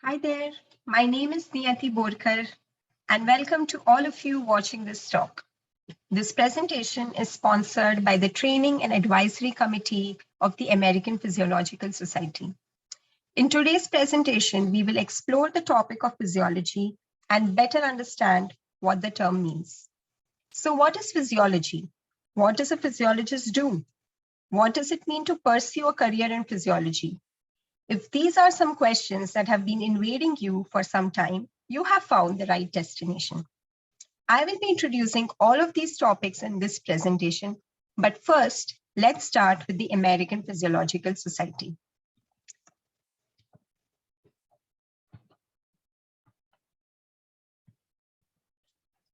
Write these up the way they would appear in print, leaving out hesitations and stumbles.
Hi there, my name is Niyati Borkar and welcome to all of you watching this talk. This presentation is sponsored by the Training and Advisory Committee of the American Physiological Society. In today's presentation, we will explore the topic of physiology and better understand what the term means. So what is physiology? What does a physiologist do? What does it mean to pursue a career in physiology? If these are some questions that have been invading you for some time, you have found the right destination. I will be introducing all of these topics in this presentation, but first, let's start with the American Physiological Society.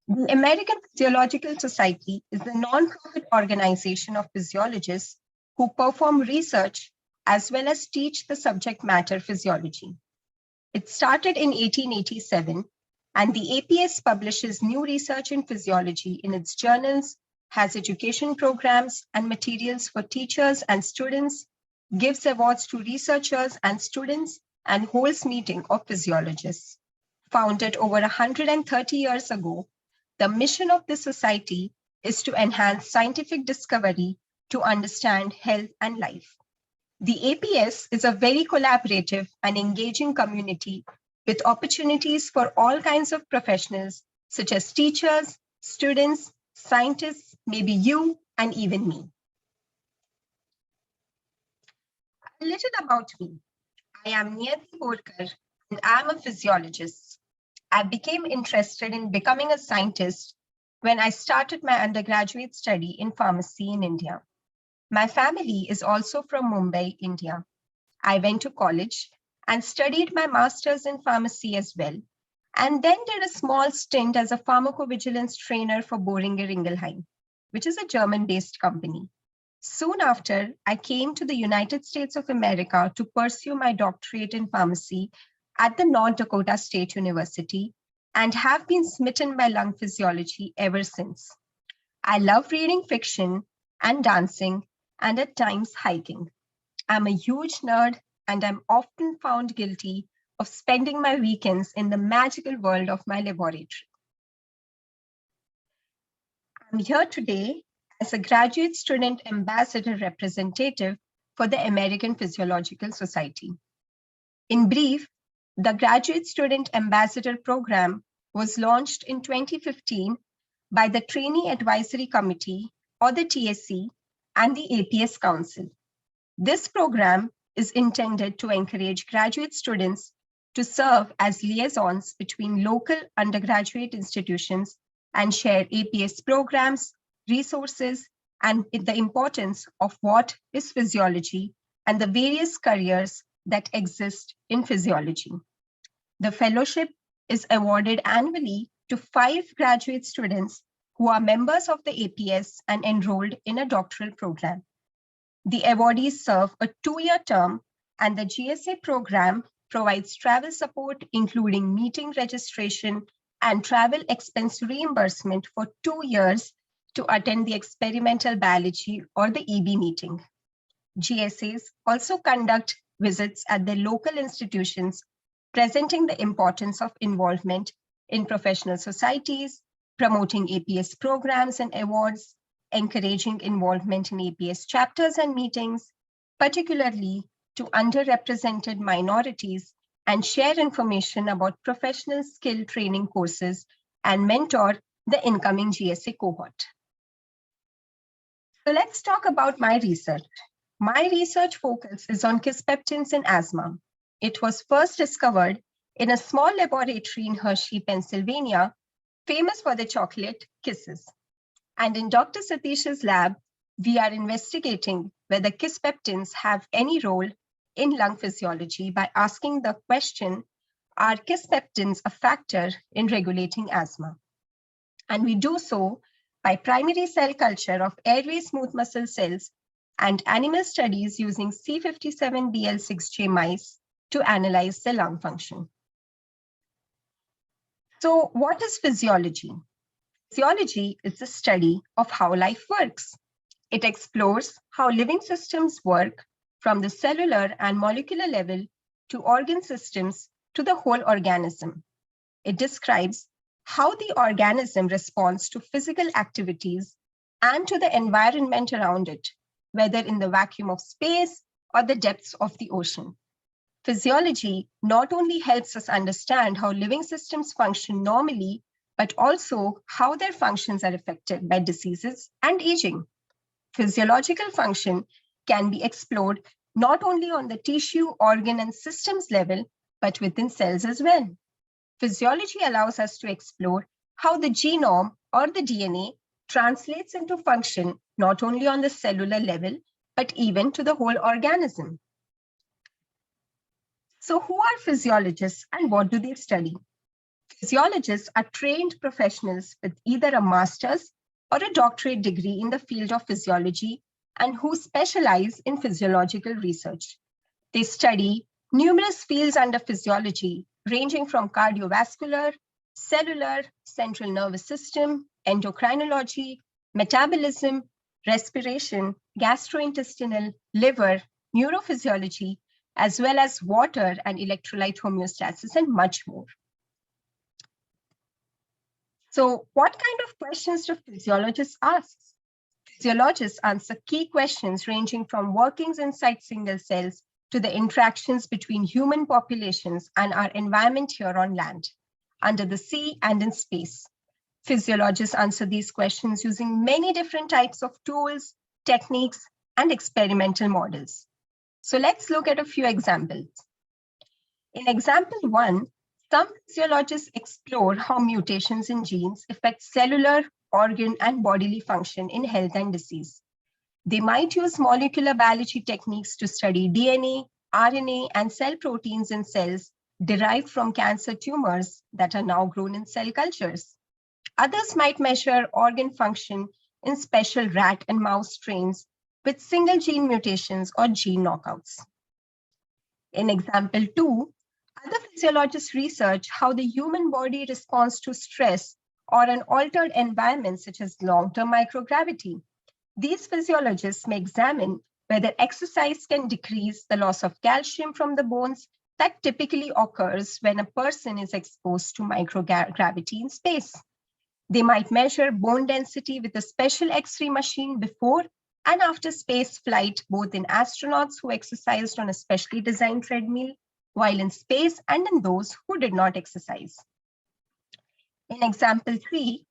The American Physiological Society is a non-profit organization of physiologists who perform research as well as teach the subject matter physiology. It started in 1887, and the APS publishes new research in physiology in its journals, has education programs and materials for teachers and students, gives awards to researchers and students, and holds meetings of physiologists. Founded over 130 years ago, the mission of this society is to enhance scientific discovery to understand health and life. The APS is a very collaborative and engaging community with opportunities for all kinds of professionals, such as teachers, students, scientists, maybe you, and even me. A little about me. I am Niyati Borkar, and I am a physiologist. I became interested in becoming a scientist when I started my undergraduate study in pharmacy in India. My family is also from Mumbai, India. I went to college and studied my master's in pharmacy as well, and then did a small stint as a pharmacovigilance trainer for Boehringer Ingelheim, which is a German-based company. Soon after, I came to the United States of America to pursue my doctorate in pharmacy at the North Dakota State University and have been smitten by lung physiology ever since. I love reading fiction and dancing and at times hiking. I'm a huge nerd and I'm often found guilty of spending my weekends in the magical world of my laboratory. I'm here today as a graduate student ambassador representative for the American Physiological Society. In brief, the Graduate Student Ambassador Program was launched in 2015 by the Trainee Advisory Committee, or the TSC, and the APS Council. This program is intended to encourage graduate students to serve as liaisons between local undergraduate institutions and share APS programs, resources, and the importance of what is physiology and the various careers that exist in physiology. The fellowship is awarded annually to 5 graduate students who are members of the APS and enrolled in a doctoral program. The awardees serve a 2-year term, and the GSA program provides travel support, including meeting registration and travel expense reimbursement for 2 years to attend the experimental biology or the EB meeting. GSAs also conduct visits at their local institutions, presenting the importance of involvement in professional societies, promoting APS programs and awards, encouraging involvement in APS chapters and meetings, particularly to underrepresented minorities, and share information about professional skill training courses and mentor the incoming GSA cohort. So let's talk about my research. My research focus is on kisspeptins in asthma. It was first discovered in a small laboratory in Hershey, Pennsylvania, famous for the chocolate Kisses. And in Dr. Satish's lab, we are investigating whether kisspeptins have any role in lung physiology by asking the question, are kisspeptins a factor in regulating asthma? And we do so by primary cell culture of airway smooth muscle cells and animal studies using C57BL6J mice to analyze the lung function. So what is physiology? Physiology is the study of how life works. It explores how living systems work from the cellular and molecular level to organ systems to the whole organism. It describes how the organism responds to physical activities and to the environment around it, whether in the vacuum of space or the depths of the ocean. Physiology not only helps us understand how living systems function normally, but also how their functions are affected by diseases and aging. Physiological function can be explored not only on the tissue, organ, and systems level, but within cells as well. Physiology allows us to explore how the genome or the DNA translates into function not only on the cellular level, but even to the whole organism. So who are physiologists and what do they study? Physiologists are trained professionals with either a master's or a doctorate degree in the field of physiology and who specialize in physiological research. They study numerous fields under physiology, ranging from cardiovascular, cellular, central nervous system, endocrinology, metabolism, respiration, gastrointestinal, liver, neurophysiology, as well as water and electrolyte homeostasis and much more. So what kind of questions do physiologists ask? Physiologists answer key questions ranging from workings inside single cells to the interactions between human populations and our environment here on land, under the sea and in space. Physiologists answer these questions using many different types of tools, techniques, and experimental models. So let's look at a few examples. In example 1, some physiologists explore how mutations in genes affect cellular, organ, and bodily function in health and disease. They might use molecular biology techniques to study DNA, RNA, and cell proteins in cells derived from cancer tumors that are now grown in cell cultures. Others might measure organ function in special rat and mouse strains with single gene mutations or gene knockouts. In example 2, other physiologists research how the human body responds to stress or an altered environment such as long-term microgravity. These physiologists may examine whether exercise can decrease the loss of calcium from the bones that typically occurs when a person is exposed to microgravity in space. They might measure bone density with a special X-ray machine before and after space flight, both in astronauts who exercised on a specially designed treadmill while in space and in those who did not exercise. In example 3,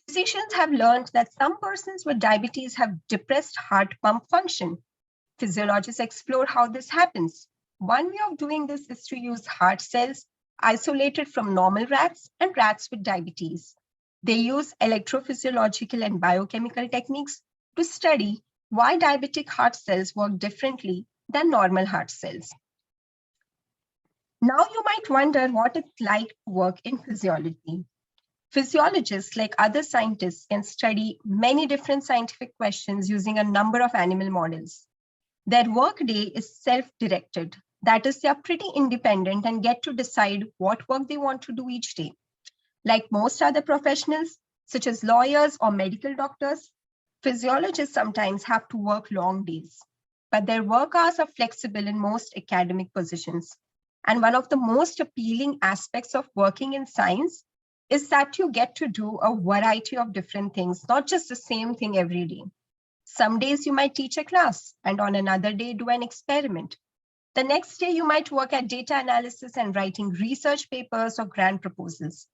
physicians have learned that some persons with diabetes have depressed heart pump function. Physiologists explore how this happens. One way of doing this is to use heart cells isolated from normal rats and rats with diabetes. They use electrophysiological and biochemical techniques to study why diabetic heart cells work differently than normal heart cells. Now you might wonder what it's like to work in physiology. Physiologists, like other scientists, can study many different scientific questions using a number of animal models. Their workday is self-directed. That is, they are pretty independent and get to decide what work they want to do each day. Like most other professionals, such as lawyers or medical doctors, physiologists sometimes have to work long days, but their work hours are flexible in most academic positions. And one of the most appealing aspects of working in science is that you get to do a variety of different things, not just the same thing every day. Some days you might teach a class, and on another day do an experiment. The next day you might work at data analysis and writing research papers or grant proposals.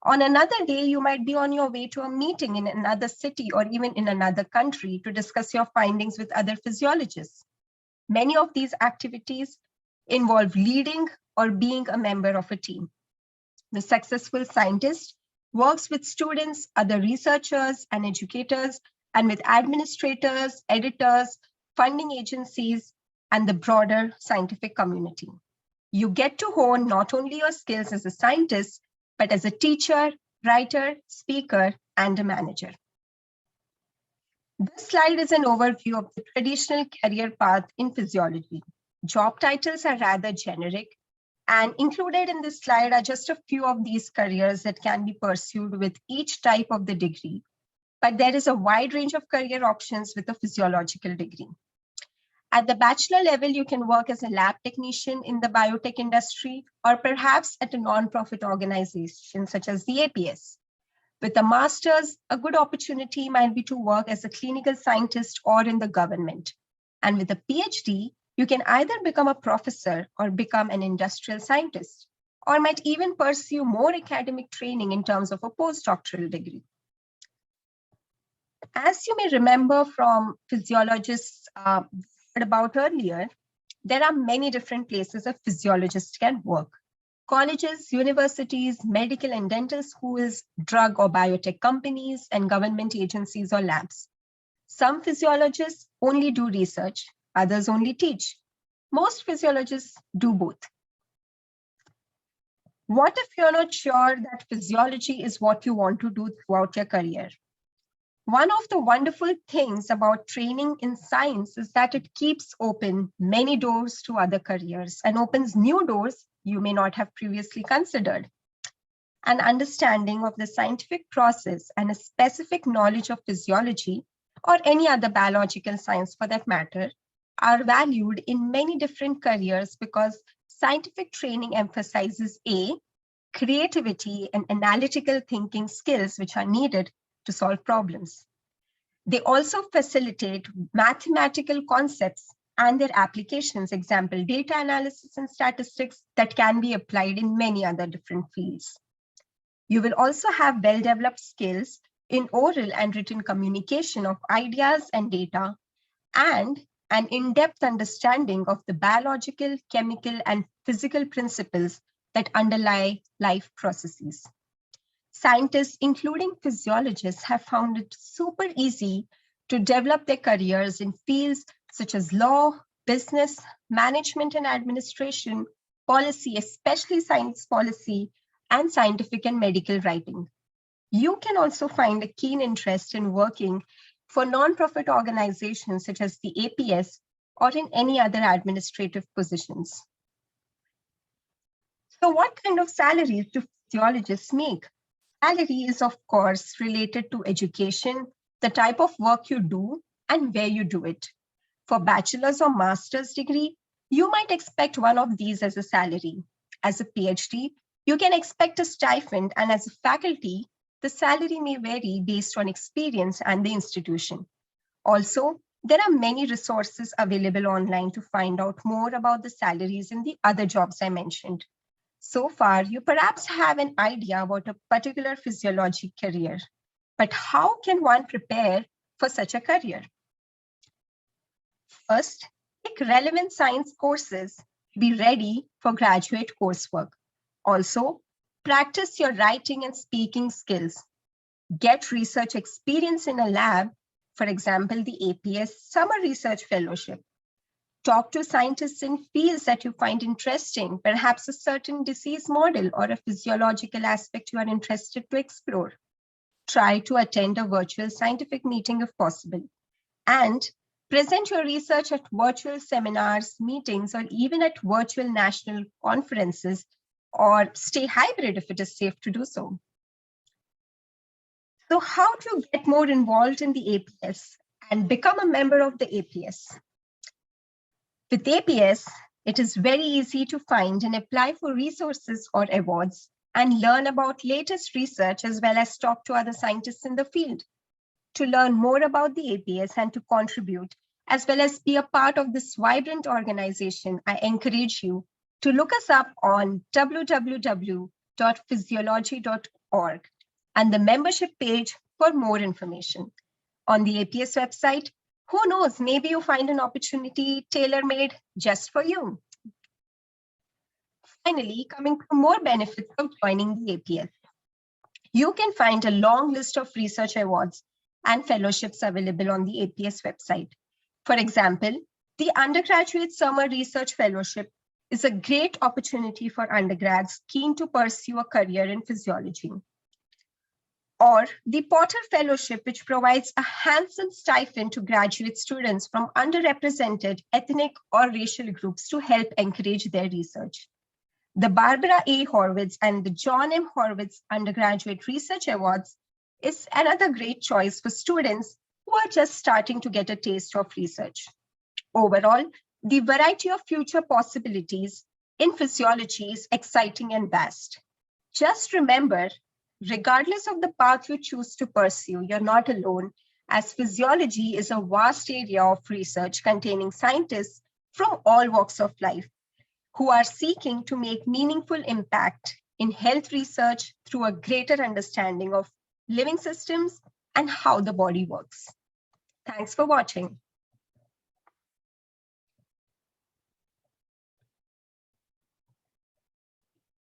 On another day, you might be on your way to a meeting in another city or even in another country to discuss your findings with other physiologists. Many of these activities involve leading or being a member of a team. The successful scientist works with students, other researchers and educators, and with administrators, editors, funding agencies, and the broader scientific community. You get to hone not only your skills as a scientist, but as a teacher, writer, speaker, and a manager. This slide is an overview of the traditional career path in physiology. Job titles are rather generic, and included in this slide are just a few of these careers that can be pursued with each type of the degree. But there is a wide range of career options with a physiological degree. At the bachelor level, you can work as a lab technician in the biotech industry, or perhaps at a nonprofit organization such as the APS. With a master's, a good opportunity might be to work as a clinical scientist or in the government. And with a PhD, you can either become a professor or become an industrial scientist, or might even pursue more academic training in terms of a postdoctoral degree. As you may remember from physiologists heard about earlier, there are many different places a physiologist can work. Colleges, universities, medical and dental schools, drug or biotech companies, and government agencies or labs. Some physiologists only do research, others only teach. Most physiologists do both. What if you're not sure that physiology is what you want to do throughout your career? One of the wonderful things about training in science is that it keeps open many doors to other careers and opens new doors you may not have previously considered. An understanding of the scientific process and a specific knowledge of physiology, or any other biological science for that matter, are valued in many different careers because scientific training emphasizes A, creativity and analytical thinking skills which are needed to solve problems. They also facilitate mathematical concepts and their applications, example, data analysis and statistics that can be applied in many other different fields. You will also have well-developed skills in oral and written communication of ideas and data, and an in-depth understanding of the biological, chemical, and physical principles that underlie life processes. Scientists, including physiologists, have found it super easy to develop their careers in fields such as law, business, management and administration, policy, especially science policy, and scientific and medical writing. You can also find a keen interest in working for nonprofit organizations such as the APS or in any other administrative positions. So what kind of salaries do physiologists make? Salary is, of course, related to education, the type of work you do, and where you do it. For bachelor's or master's degree, you might expect one of these as a salary. As a PhD, you can expect a stipend, and as a faculty, the salary may vary based on experience and the institution. Also, there are many resources available online to find out more about the salaries in the other jobs I mentioned. So far, you perhaps have an idea about a particular physiology career, but how can one prepare for such a career? First, take relevant science courses. Be ready for graduate coursework. Also, practice your writing and speaking skills. Get research experience in a lab, for example, the APS Summer Research Fellowship. Talk to scientists in fields that you find interesting, perhaps a certain disease model or a physiological aspect you are interested to explore. Try to attend a virtual scientific meeting if possible. And present your research at virtual seminars, meetings, or even at virtual national conferences, or stay hybrid if it is safe to do so. So how to get more involved in the APS and become a member of the APS? With APS, it is very easy to find and apply for resources or awards and learn about latest research as well as talk to other scientists in the field. To learn more about the APS and to contribute, as well as be a part of this vibrant organization, I encourage you to look us up on www.physiology.org and the membership page for more information. On the APS website, who knows, maybe you find an opportunity tailor-made just for you. Finally, coming to more benefits of joining the APS. You can find a long list of research awards and fellowships available on the APS website. For example, the Undergraduate Summer Research Fellowship is a great opportunity for undergrads keen to pursue a career in physiology. Or the Potter Fellowship, which provides a handsome stipend to graduate students from underrepresented ethnic or racial groups to help encourage their research. The Barbara A. Horwitz and the John M. Horwitz Undergraduate Research Awards is another great choice for students who are just starting to get a taste of research. Overall, the variety of future possibilities in physiology is exciting and vast. Just remember, regardless of the path you choose to pursue, you're not alone, as physiology is a vast area of research containing scientists from all walks of life who are seeking to make meaningful impact in health research through a greater understanding of living systems and how the body works. Thanks for watching.